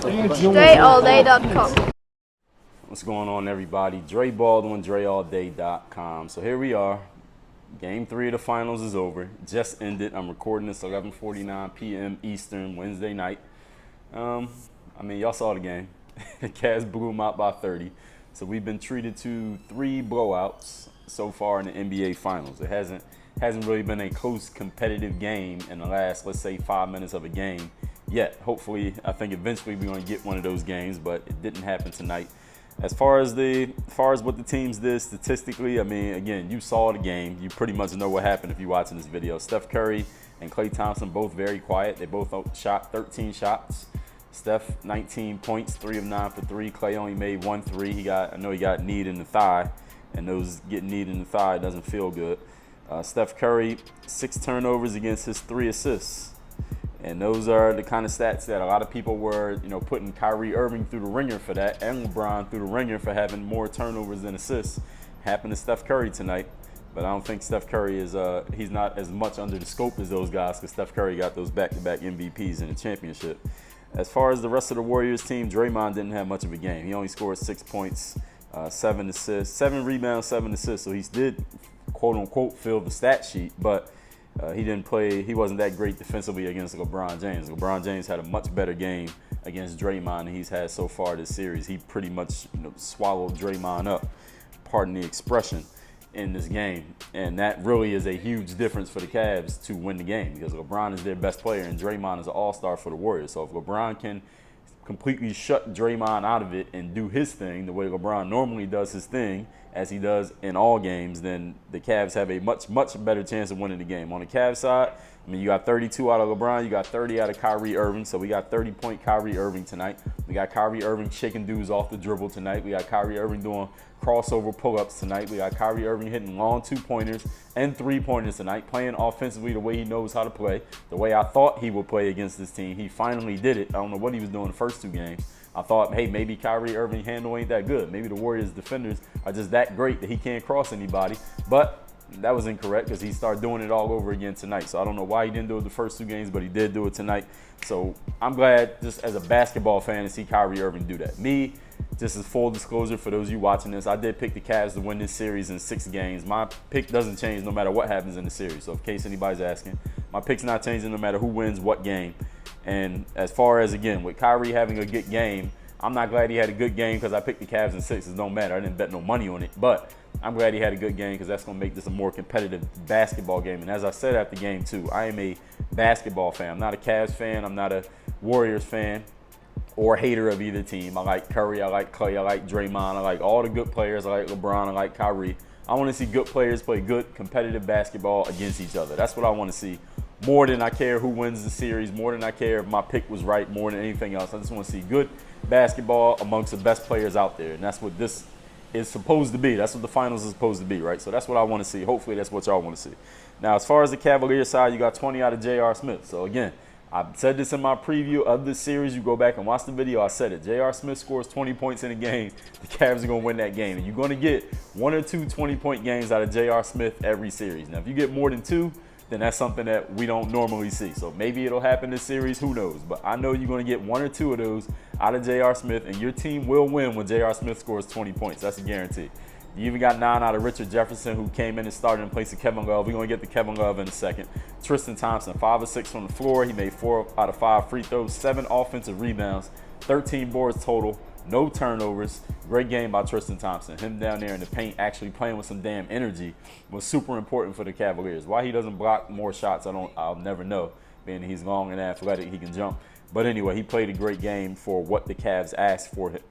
DreAllDay.com. What's going on, everybody? Dre Baldwin, DreAllDay.com. So here we are. Game 3 of the finals is over. Just ended. I'm recording this 11:49 p.m. Eastern, Wednesday night. Y'all saw the game. Cavs blew them out by 30. So we've been treated to 3 blowouts so far in the NBA Finals. It hasn't really been a close competitive game in the last, let's say, 5 minutes of a game yet. Hopefully, I think eventually we're going to get one of those games, but it didn't happen tonight. As far as what the teams did statistically, again, you saw the game. You pretty much know what happened if you're watching this video. Steph Curry and Klay Thompson both very quiet. They both shot 13 shots. Steph, 19 points, 3 of 9 for 3. Klay only made 1 3. I know he got kneed in the thigh, and those getting kneed in the thigh doesn't feel good. Steph Curry, 6 turnovers against his 3 assists. And those are the kind of stats that a lot of people were, putting Kyrie Irving through the ringer for that, and LeBron through the ringer for having more turnovers than assists. Happened to Steph Curry tonight, but I don't think Steph Curry is, he's not as much under the scope as those guys, because Steph Curry got those back-to-back MVPs in the championship. As far as the rest of the Warriors team, Draymond didn't have much of a game. He only scored 6 points, 7 assists, 7 rebounds, 7 assists. So he did, quote-unquote, fill the stat sheet, but he didn't play. He wasn't that great defensively against LeBron James. LeBron James had a much better game against Draymond than he's had so far this series. He pretty much swallowed Draymond up, pardon the expression, in this game. And that really is a huge difference for the Cavs to win the game, because LeBron is their best player and Draymond is an all-star for the Warriors. So if LeBron can completely shut Draymond out of it and do his thing the way LeBron normally does his thing, as he does in all games, then the Cavs have a much, much better chance of winning the game. On the Cavs side, you got 32 out of LeBron, you got 30 out of Kyrie Irving, so we got 30-point Kyrie Irving tonight. We got Kyrie Irving shaking dudes off the dribble tonight. We got Kyrie Irving doing crossover pull-ups tonight. We got Kyrie Irving hitting long 2-pointers and 3-pointers tonight, playing offensively the way he knows how to play, the way I thought he would play against this team. He finally did it. I don't know what he was doing the first 2 games. I thought, hey, maybe Kyrie Irving handle ain't that good. Maybe the Warriors defenders are just that great that he can't cross anybody. But that was incorrect, because he started doing it all over again tonight. So I don't know why he didn't do it the first 2 games, but he did do it tonight. So I'm glad, just as a basketball fan, to see Kyrie Irving do that. Me, just as full disclosure for those of you watching this, I did pick the Cavs to win this series in 6 games. My pick doesn't change no matter what happens in the series. So in case anybody's asking, my pick's not changing no matter who wins what game. And as far as, again, with Kyrie having a good game, I'm not glad he had a good game because I picked the Cavs in 6. It don't matter. I didn't bet no money on it. But I'm glad he had a good game, because that's going to make this a more competitive basketball game. And as I said after game 2, I am a basketball fan. I'm not a Cavs fan. I'm not a Warriors fan or hater of either team. I like Curry. I like Klay. I like Draymond. I like all the good players. I like LeBron. I like Kyrie. I want to see good players play good competitive basketball against each other. That's what I want to see. More than I care who wins the series, more than I care if my pick was right, more than anything else. I just want to see good basketball amongst the best players out there. And that's what this is supposed to be. That's what the finals is supposed to be, right? So that's what I want to see. Hopefully that's what y'all want to see. Now, as far as the Cavaliers side, you got 20 out of J.R. Smith. So again, I said this in my preview of this series. You go back and watch the video. I said it. J.R. Smith scores 20 points in a game. The Cavs are going to win that game. And you're going to get 1 or 2 20-point games out of J.R. Smith every series. Now, if you get more than 2, then that's something that we don't normally see. So maybe it'll happen this series, who knows? But I know you're going to get 1 or 2 of those out of J.R. Smith, and your team will win when J.R. Smith scores 20 points. That's a guarantee. You even got 9 out of Richard Jefferson, who came in and started in place of Kevin Love. We're going to get to Kevin Love in a second. Tristan Thompson, 5 of 6 from the floor. He made 4 out of 5 free throws, 7 offensive rebounds, 13 boards total. No turnovers. Great game by Tristan Thompson. Him down there in the paint actually playing with some damn energy was super important for the Cavaliers. Why he doesn't block more shots, I'll never know. Being he's long and athletic, he can jump. But anyway, he played a great game for what the Cavs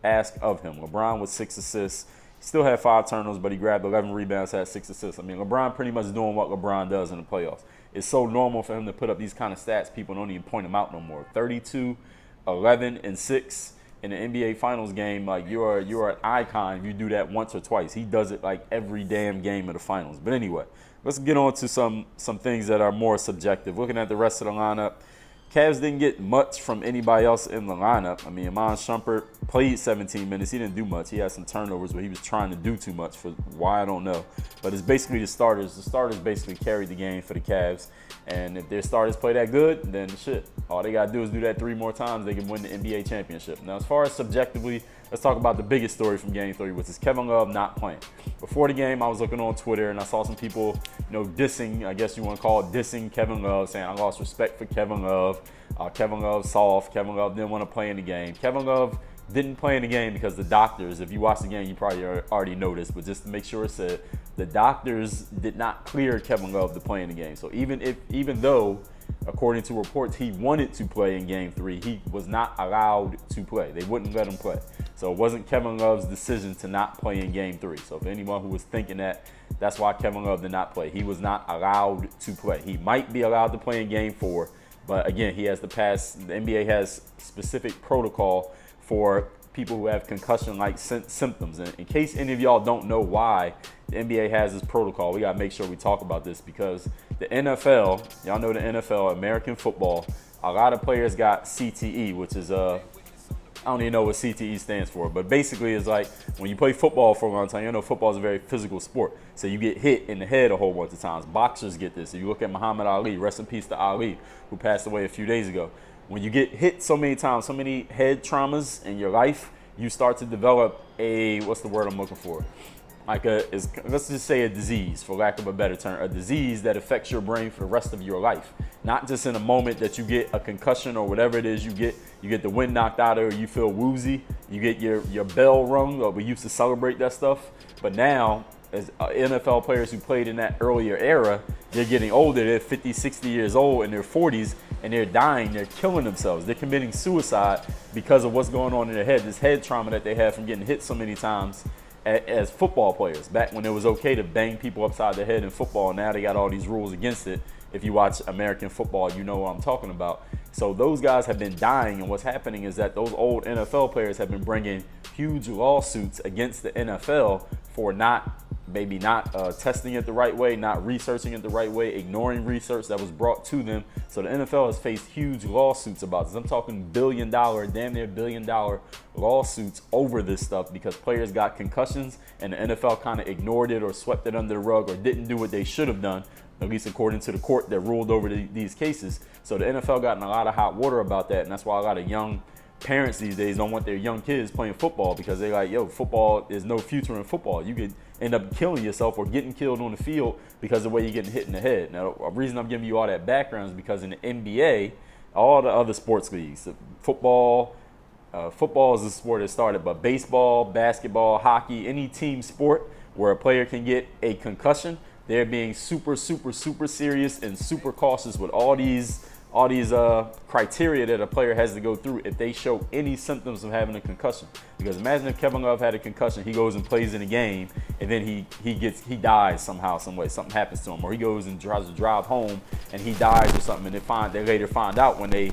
asked of him. LeBron with 6 assists. He still had 5 turnovers, but he grabbed 11 rebounds, had 6 assists. LeBron pretty much doing what LeBron does in the playoffs. It's so normal for him to put up these kind of stats. People don't even point him out no more. 32, 11, and 6. In the NBA Finals game, like you're an icon if you do that once or twice. He does it like every damn game of the finals. But anyway, let's get on to some things that are more subjective. Looking at the rest of the lineup, Cavs didn't get much from anybody else in the lineup. I mean, Iman Shumpert played 17 minutes. He didn't do much. He had some turnovers, but he was trying to do too much for why, I don't know. But it's basically the starters. The starters basically carried the game for the Cavs. And if their starters play that good, then shit. All they got to do is do that 3 more times. They can win the NBA championship. Now, as far as subjectively, let's talk about the biggest story from Game 3, which is Kevin Love not playing. Before the game, I was looking on Twitter, and I saw some people, dissing, I guess you want to call it dissing Kevin Love, saying I lost respect for Kevin Love. Kevin Love soft. Kevin Love didn't want to play in the game. Kevin Love didn't play in the game because the doctors, if you watch the game, you probably already noticed, but just to make sure it said, the doctors did not clear Kevin Love to play in the game. So even though, according to reports, he wanted to play in Game 3, he was not allowed to play. They wouldn't let him play. So it wasn't Kevin Love's decision to not play in Game 3. So if anyone who was thinking that, that's why Kevin Love did not play. He was not allowed to play. He might be allowed to play in Game 4, but again, he has to pass. The NBA has specific protocol for people who have concussion-like symptoms. And in case any of y'all don't know why the NBA has this protocol, we got to make sure we talk about this, because the NFL, y'all know the NFL, American football, a lot of players got CTE, which is I don't even know what CTE stands for, but basically it's like when you play football for a long time, football is a very physical sport. So you get hit in the head a whole bunch of times. Boxers get this. If you look at Muhammad Ali, rest in peace to Ali, who passed away a few days ago. When you get hit so many times, so many head traumas in your life, you start to develop what's the word I'm looking for? Let's just say a disease, for lack of a better term, a disease that affects your brain for the rest of your life. Not just in a moment that you get a concussion or whatever it is you get the wind knocked out of, or you feel woozy, you get your bell rung, or we used to celebrate that stuff. But now, as NFL players who played in that earlier era, they're getting older, they're 50, 60 years old, in their 40s, and they're dying, they're killing themselves, they're committing suicide because of what's going on in their head, this head trauma that they have from getting hit so many times as football players. Back when it was okay to bang people upside the head in football, now they got all these rules against it. If you watch American football, you know what I'm talking about. So those guys have been dying, and what's happening is that those old NFL players have been bringing huge lawsuits against the NFL for not testing it the right way, not researching it the right way, ignoring research that was brought to them. So the NFL has faced huge lawsuits about this. I'm talking damn near billion dollar lawsuits over this stuff, because players got concussions and the NFL kind of ignored it or swept it under the rug or didn't do what they should have done, at least according to the court that ruled over these cases. So the NFL got in a lot of hot water about that, and that's why a lot of young parents these days don't want their young kids playing football, because they're like, football, there's no future in football. You could end up killing yourself or getting killed on the field because of the way you're getting hit in the head. Now, the reason I'm giving you all that background is because in the NBA, all the other sports leagues, football is the sport that started, but baseball, basketball, hockey, any team sport where a player can get a concussion, they're being super, super, super serious and super cautious with all these criteria that a player has to go through if they show any symptoms of having a concussion. Because imagine if Kevin Love had a concussion, he goes and plays in a game, and then he dies somehow, some way, something happens to him, or he goes and tries to drive home and he dies or something, and they later find out when they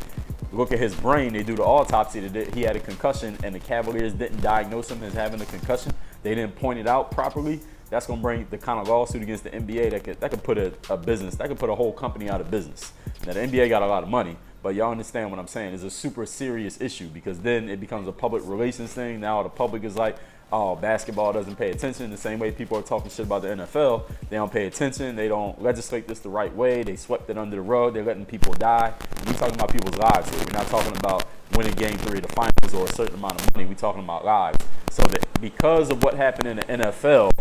look at his brain, they do the autopsy that he had a concussion, and the Cavaliers didn't diagnose him as having a concussion. They didn't point it out properly. That's going to bring the kind of lawsuit against the NBA that could put a business, that could put a whole company out of business. Now, the NBA got a lot of money, but y'all understand what I'm saying. It's a super serious issue, because then it becomes a public relations thing. Now the public is like, oh, basketball doesn't pay attention. The same way people are talking shit about the NFL. They don't pay attention. They don't legislate this the right way. They swept it under the rug. They're letting people die. We're talking about people's lives here. We're not talking about winning Game 3 of the finals or a certain amount of money. We're talking about lives. So that because of what happened in the NFL,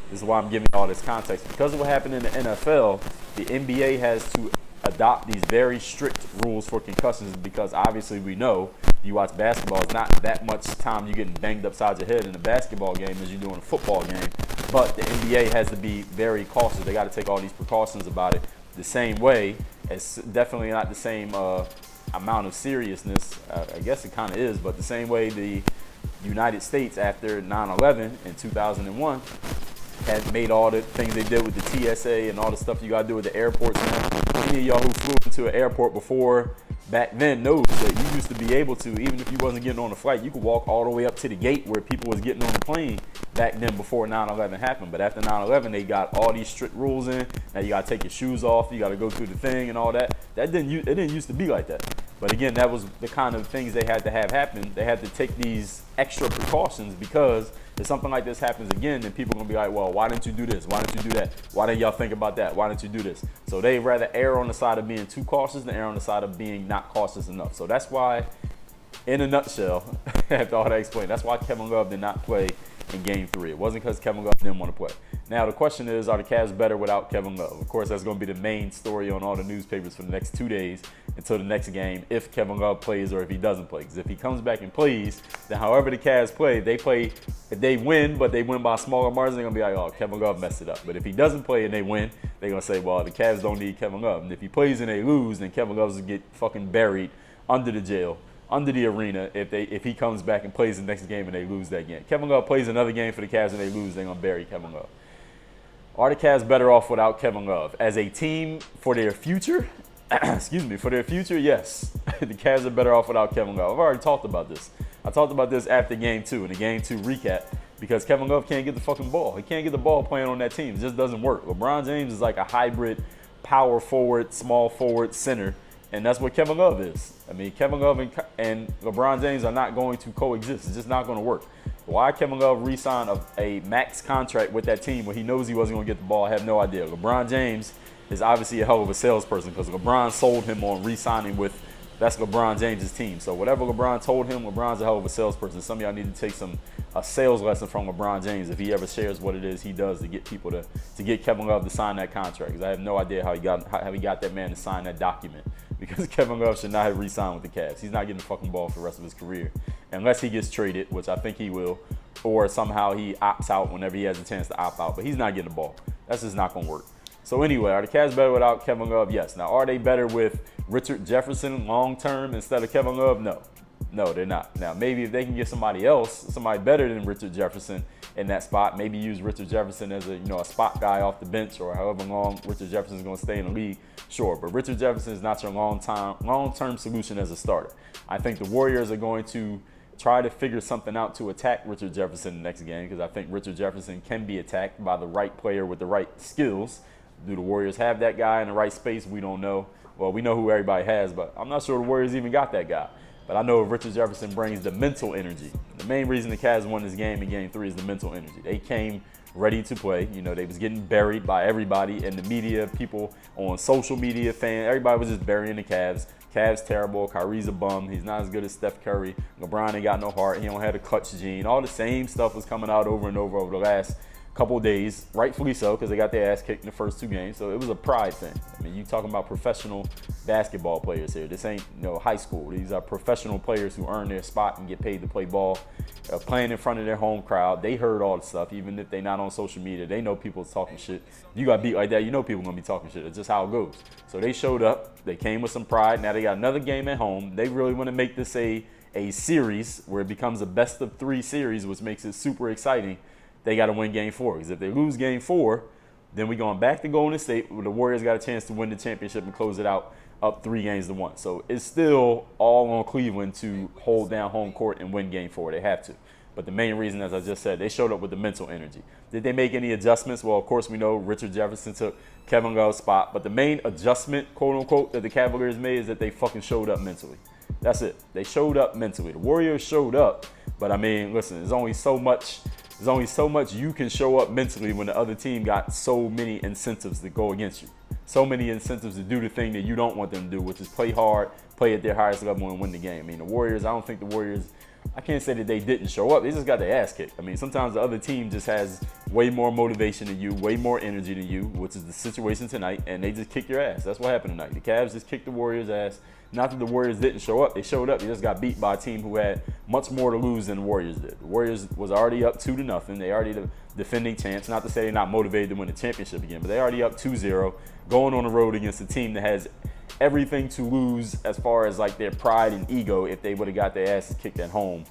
this is why I'm giving you all this context. Because of what happened in the NFL, the NBA has to adopt these very strict rules for concussions, because obviously we know, you watch basketball, it's not that much time you're getting banged upside your head in a basketball game as you do in a football game. But the NBA has to be very cautious. They got to take all these precautions about it the same way. It's definitely not the same amount of seriousness. I guess it kind of is, but the same way the United States after 9/11 in 2001 had made all the things they did with the TSA and all the stuff you got to do with the airports now. Any of y'all who flew into an airport before back then knows that you used to be able to, even if you wasn't getting on a flight, you could walk all the way up to the gate where people was getting on the plane back then before 9/11 happened. But after 9/11, they got all these strict rules in. Now you got to take your shoes off, you got to go through the thing and all that. It didn't used to be like that. But again, that was the kind of things they had to have happen. They had to take these extra precautions because if something like this happens again, then people are going to be like, well, why didn't you do this? Why didn't you do that? Why didn't y'all think about that? Why didn't you do this? So they rather err on the side of being too cautious than err on the side of being not cautious enough. So that's why, in a nutshell, after all that explained, that's why Kevin Love did not play in Game 3. It wasn't because Kevin Love didn't want to play. Now, the question is, are the Cavs better without Kevin Love? Of course, that's going to be the main story on all the newspapers for the next 2 days until the next game, if Kevin Love plays or if he doesn't play. Because if he comes back and plays, then however the Cavs play, if they win, but they win by a smaller margin, they're going to be like, oh, Kevin Love messed it up. But if he doesn't play and they win, they're going to say, well, the Cavs don't need Kevin Love. And if he plays and they lose, then Kevin Love's going to get fucking buried under the jail, under the arena, if he comes back and plays the next game and they lose that game. Kevin Love plays another game for the Cavs and they lose, they're going to bury Kevin Love. Are the Cavs better off without Kevin Love? As a team for their future, for their future, yes. The Cavs are better off without Kevin Love. I've already talked about this. I talked about this after Game 2, in the Game 2 recap, because Kevin Love can't get the fucking ball. He can't get the ball playing on that team. It just doesn't work. LeBron James is like a hybrid power forward, small forward, center. And that's what Kevin Love is. I mean, Kevin Love and LeBron James are not going to coexist. It's just not going to work. Why Kevin Love re-signed a max contract with that team when he knows he wasn't going to get the ball, I have no idea. LeBron James is obviously a hell of a salesperson because LeBron sold him on re-signing with, that's LeBron James' team. So whatever LeBron told him, LeBron's a hell of a salesperson. Some of y'all need to take a sales lesson from LeBron James if he ever shares what it is he does to get people to get Kevin Love to sign that contract. Because I have no idea how he got that man to sign that document. Because Kevin Love should not have re-signed with the Cavs. He's not getting the fucking ball for the rest of his career. Unless he gets traded, which I think he will, or somehow he opts out whenever he has a chance to opt out. But he's not getting the ball. That's just not going to work. So anyway, are the Cavs better without Kevin Love? Yes. Now, are they better with Richard Jefferson long-term instead of Kevin Love? No. No, they're not. Now, maybe if they can get somebody else, somebody better than Richard Jefferson in that spot, maybe use Richard Jefferson as a spot guy off the bench or however long Richard Jefferson is going to stay in the league, sure. But Richard Jefferson is not your long-term solution as a starter. I think the Warriors are going to try to figure something out to attack Richard Jefferson the next game because I think Richard Jefferson can be attacked by the right player with the right skills. Do the Warriors have that guy in the right space? We don't know. Well, we know who everybody has, but I'm not sure the Warriors even got that guy. But I know Richard Jefferson brings the mental energy. The main reason the Cavs won this game in Game 3 is the mental energy. They came ready to play. They was getting buried by everybody in the media, people on social media, fans. Everybody was just burying the Cavs. Cavs terrible. Kyrie's a bum. He's not as good as Steph Curry. LeBron ain't got no heart. He don't have a clutch gene. All the same stuff was coming out over and over the last couple of days, rightfully so, because they got their ass kicked in the first 2 games. So it was a pride thing. I mean, you talking about professional basketball players here. This ain't high school. These are professional players who earn their spot and get paid to play ball, playing in front of their home crowd. They heard all the stuff, even if they're not on social media. They know people's talking shit. You got beat like that, people gonna be talking shit. It's just how it goes. So they showed up. They came with some pride. Now they got another game at home. They really want to make this a series where it becomes a best of 3 series, which makes it super exciting. They got to win Game 4. Because if they lose Game 4, then we're going back to Golden State, where the Warriors got a chance to win the championship and close it out up 3-1. So it's still all on Cleveland to hold down home court and win Game 4. They have to. But the main reason, as I just said, they showed up with the mental energy. Did they make any adjustments? Well, of course, we know Richard Jefferson took Kevin Love's spot. But the main adjustment, quote-unquote, that the Cavaliers made is that they fucking showed up mentally. That's it. They showed up mentally. The Warriors showed up. But, I mean, listen, there's only so much you can show up mentally when the other team got so many incentives to go against you. So many incentives to do the thing that you don't want them to do, which is play hard, play at their highest level, and win the game. I mean, the Warriors, I can't say that they didn't show up. They just got their ass kicked. I mean, sometimes the other team just has way more motivation than you, way more energy than you, which is the situation tonight, and they just kick your ass. That's what happened tonight. The Cavs just kicked the Warriors' ass. Not that the Warriors didn't show up. They showed up. They just got beat by a team who had much more to lose than the Warriors did. The Warriors was already up 2-0. They already the defending champs. Not to say they're not motivated to win the championship again, but they already up 2-0, going on the road against a team that has everything to lose as far as like their pride and ego if they would have got their asses kicked at home.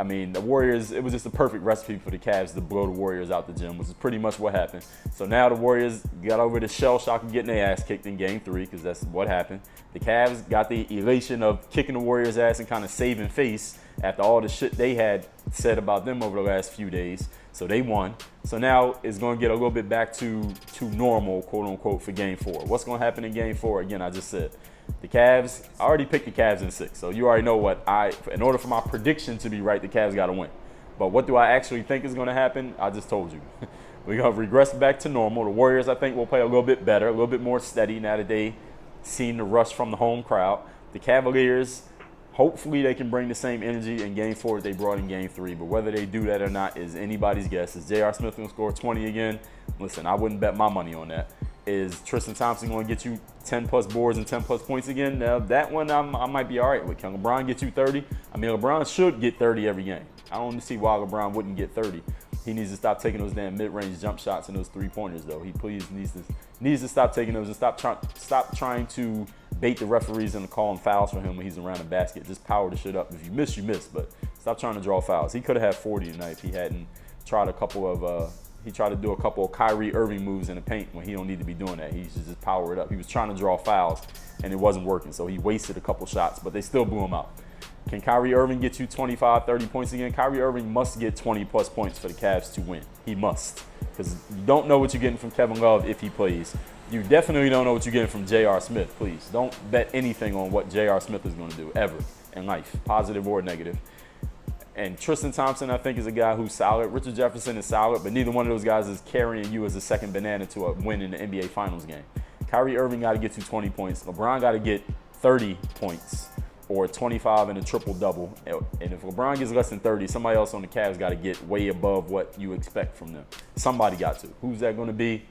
I mean, the Warriors, it was just a perfect recipe for the Cavs to blow the Warriors out the gym, which is pretty much what happened. So now the Warriors got over the shell shock of getting their ass kicked in Game 3, because that's what happened. The Cavs got the elation of kicking the Warriors' ass and kind of saving face after all the shit they had said about them over the last few days. So they won. So now it's going to get a little bit back to normal, quote unquote, for Game 4. What's going to happen in Game 4? Again, I just said the Cavs. I already picked the Cavs in 6. So you already know in order for my prediction to be right, the Cavs got to win. But what do I actually think is going to happen? I just told you. We're going to regress back to normal. The Warriors, I think, will play a little bit better, a little bit more steady now that they seen the rush from the home crowd. The Cavaliers, hopefully they can bring the same energy in Game 4 that they brought in Game 3. But whether they do that or not is anybody's guess. Is J.R. Smith going to score 20 again? Listen, I wouldn't bet my money on that. Is Tristan Thompson going to get you 10-plus boards and 10-plus points again? Now, that one I might be all right with. Can LeBron get you 30? I mean, LeBron should get 30 every game. I don't see why LeBron wouldn't get 30. He needs to stop taking those damn mid-range jump shots and those three-pointers, though. He please needs to stop taking those and stop trying to bait the referees into calling fouls for him when he's around the basket. Just power the shit up. If you miss, you miss, but stop trying to draw fouls. He could have had 40 tonight if he hadn't tried he tried to do a couple of Kyrie Irving moves in the paint when he don't need to be doing that. He should just power it up. He was trying to draw fouls, and it wasn't working, so he wasted a couple shots, but they still blew him out. Can Kyrie Irving get you 25, 30 points again? Kyrie Irving must get 20-plus points for the Cavs to win. He must, because you don't know what you're getting from Kevin Love if he plays. You definitely don't know what you're getting from J.R. Smith. Please don't bet anything on what J.R. Smith is going to do ever in life, positive or negative. And Tristan Thompson, I think, is a guy who's solid. Richard Jefferson is solid, but neither one of those guys is carrying you as a second banana to a win in the NBA Finals game. Kyrie Irving got to get you 20 points. LeBron got to get 30 points or 25 and a triple-double. And if LeBron gets less than 30, somebody else on the Cavs got to get way above what you expect from them. Somebody got to. Who's that going to be?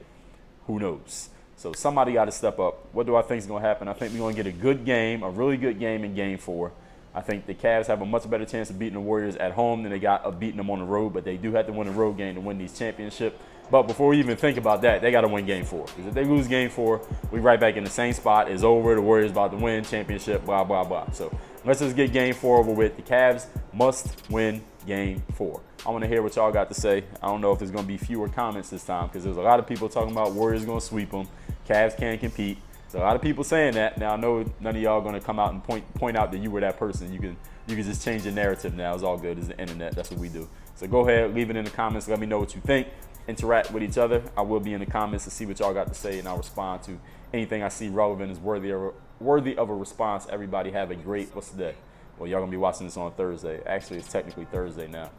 Who knows? So somebody got to step up. What do I think is going to happen? I think we're going to get a good game, a really good game in Game 4. I think the Cavs have a much better chance of beating the Warriors at home than they got of beating them on the road, but they do have to win a road game to win these championships. But before we even think about that, they got to win Game 4. Because if they lose Game 4, we right back in the same spot. It's over. The Warriors about to win championship, blah, blah, blah. So let's just get Game 4 over with. The Cavs must win Game 4. I want to hear what y'all got to say. I don't know if there's going to be fewer comments this time because there's a lot of people talking about Warriors going to sweep them. Cavs can't compete. So a lot of people saying that. Now I know none of y'all are going to come out and point out that you were that person. You can just change the narrative now. It's all good. It's the internet. That's what we do. So go ahead, leave it in the comments. Let me know what you think. Interact with each other. I will be in the comments to see what y'all got to say, and I'll respond to anything I see relevant is worthy of a response. Everybody have a great, what's the day? Well, y'all going to be watching this on Thursday. Actually, it's technically Thursday now.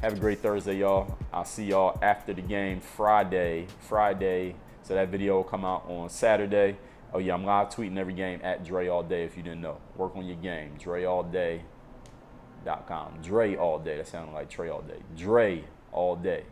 Have a great Thursday, y'all. I'll see y'all after the game Friday. So that video will come out on Saturday. Oh, yeah, I'm live tweeting every game at Dre All Day if you didn't know. Work on your game. DreAllDay.com. Dre All Day. That sounded like Trey All Day. DreAllDay.com.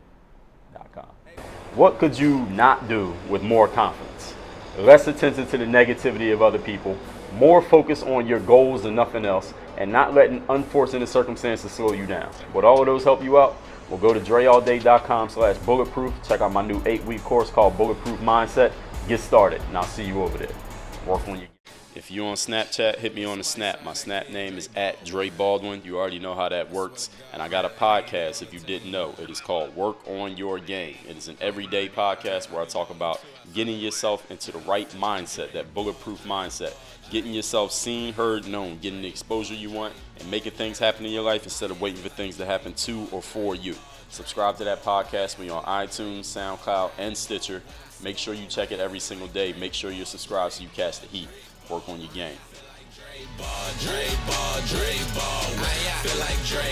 What could you not do with more confidence? Less attention to the negativity of other people, more focus on your goals than nothing else, and not letting unfortunate circumstances slow you down. Would all of those help you out? Well, go to DreAllDay.com/bulletproof. Check out my new 8-week course called Bulletproof Mindset. Get started, and I'll see you over there. Work on your. If you're on Snapchat, hit me on the Snap. My Snap name is at Dre Baldwin. You already know how that works. And I got a podcast, if you didn't know. It is called Work on Your Game. It is an everyday podcast where I talk about getting yourself into the right mindset, that bulletproof mindset. Getting yourself seen, heard, known. Getting the exposure you want and making things happen in your life instead of waiting for things to happen to or for you. Subscribe to that podcast. We're on iTunes, SoundCloud, and Stitcher. Make sure you check it every single day. Make sure you're subscribed so you catch the heat. Work on your game. Dre ball, feel like Dre